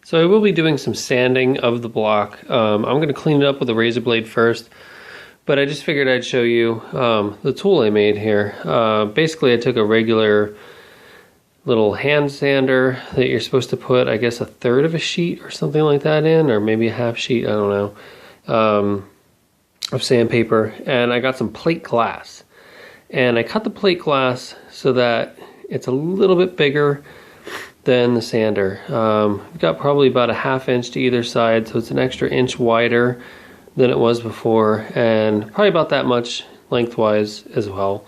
So I will be doing some sanding of the block. I'm going to clean it up with a razor blade first, but I just figured I'd show you the tool I made here. Basically I took a regular little hand sander that you're supposed to put, I guess, 1/3 of a sheet or something like that in, or maybe a half sheet, I don't know, of sandpaper, and I got some plate glass. And I cut the plate glass so that it's a little bit bigger than the sander. We've got probably about a 1/2 inch to either side, so it's an extra inch wider than it was before, and probably about that much lengthwise as well.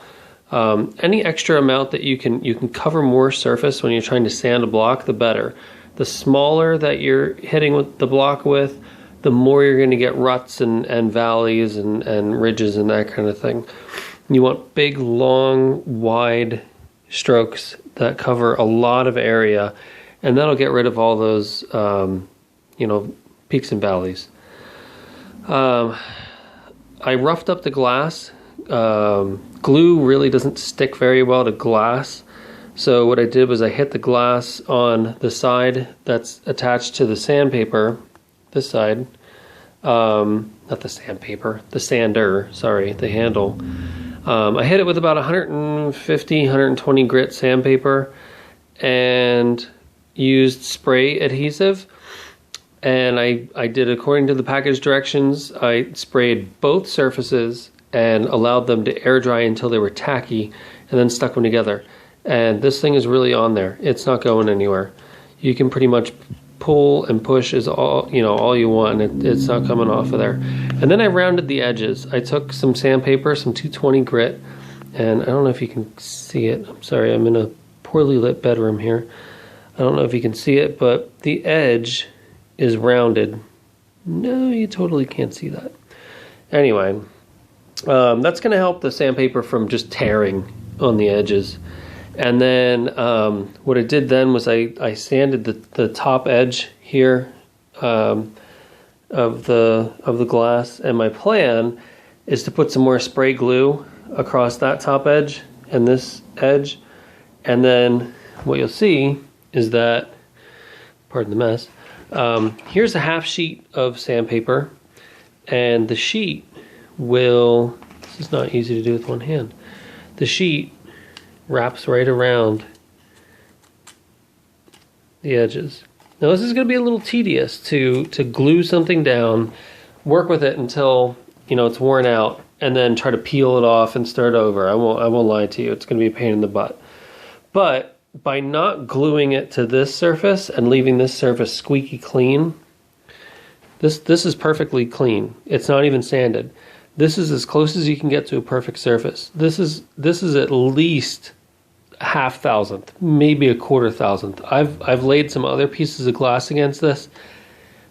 Any extra amount that you can cover more surface when you're trying to sand a block, the better. The smaller that you're hitting with the block with, the more you're going to get ruts and valleys and ridges and that kind of thing. You want big, long, wide strokes that cover a lot of area, and that'll get rid of all those peaks and valleys. I roughed up the glass. Glue really doesn't stick very well to glass, so what I did was I hit the glass on the side that's attached to the sandpaper, this side, not the sandpaper, the sander, sorry, the handle. I hit it with about 150, 120 grit sandpaper and used spray adhesive. And I did according to the package directions. I sprayed both surfaces and allowed them to air dry until they were tacky, and then stuck them together. And this thing is really on there. It's not going anywhere. You can pretty much pull and push is all you want, and it's not coming off of there. And then I rounded the edges. I took some sandpaper, some 220 grit, and I don't know if you can see it. I'm sorry, I'm in a poorly lit bedroom here. I don't know if you can see it, but the edge is rounded. No, you totally can't see that. Anyway, that's going to help the sandpaper from just tearing on the edges. And then what I did then was I sanded the top edge here of the glass, and my plan is to put some more spray glue across that top edge and this edge, and then what you'll see is that, pardon the mess, here's a 1/2 sheet of sandpaper, and the sheet will, this is not easy to do with one hand, the sheet wraps right around the edges. Now this is going to be a little tedious to glue something down, work with it until it's worn out, and then try to peel it off and start over. I won't lie to you, it's going to be a pain in the butt. But by not gluing it to this surface and leaving this surface squeaky clean, this is perfectly clean. It's not even sanded. This is as close as you can get to a perfect surface. This is at least 1/2 thousandth, maybe 1/4 thousandth. I've laid some other pieces of glass against this.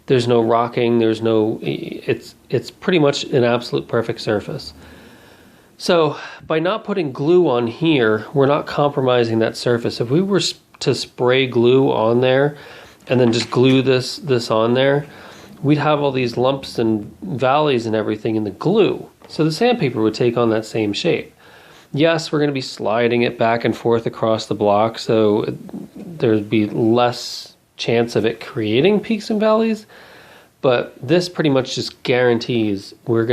There's no rocking. There's no. It's pretty much an absolute perfect surface. So by not putting glue on here, we're not compromising that surface. If we were to spray glue on there and then just glue this on there, we'd have all these lumps and valleys and everything in the glue. So the sandpaper would take on that same shape. Yes, we're going to be sliding it back and forth across the block, so there'd be less chance of it creating peaks and valleys, but this pretty much just guarantees we're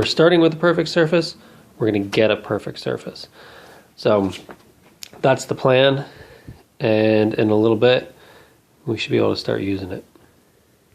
starting with a perfect surface, we're going to get a perfect surface. So that's the plan, and in a little bit we should be able to start using it.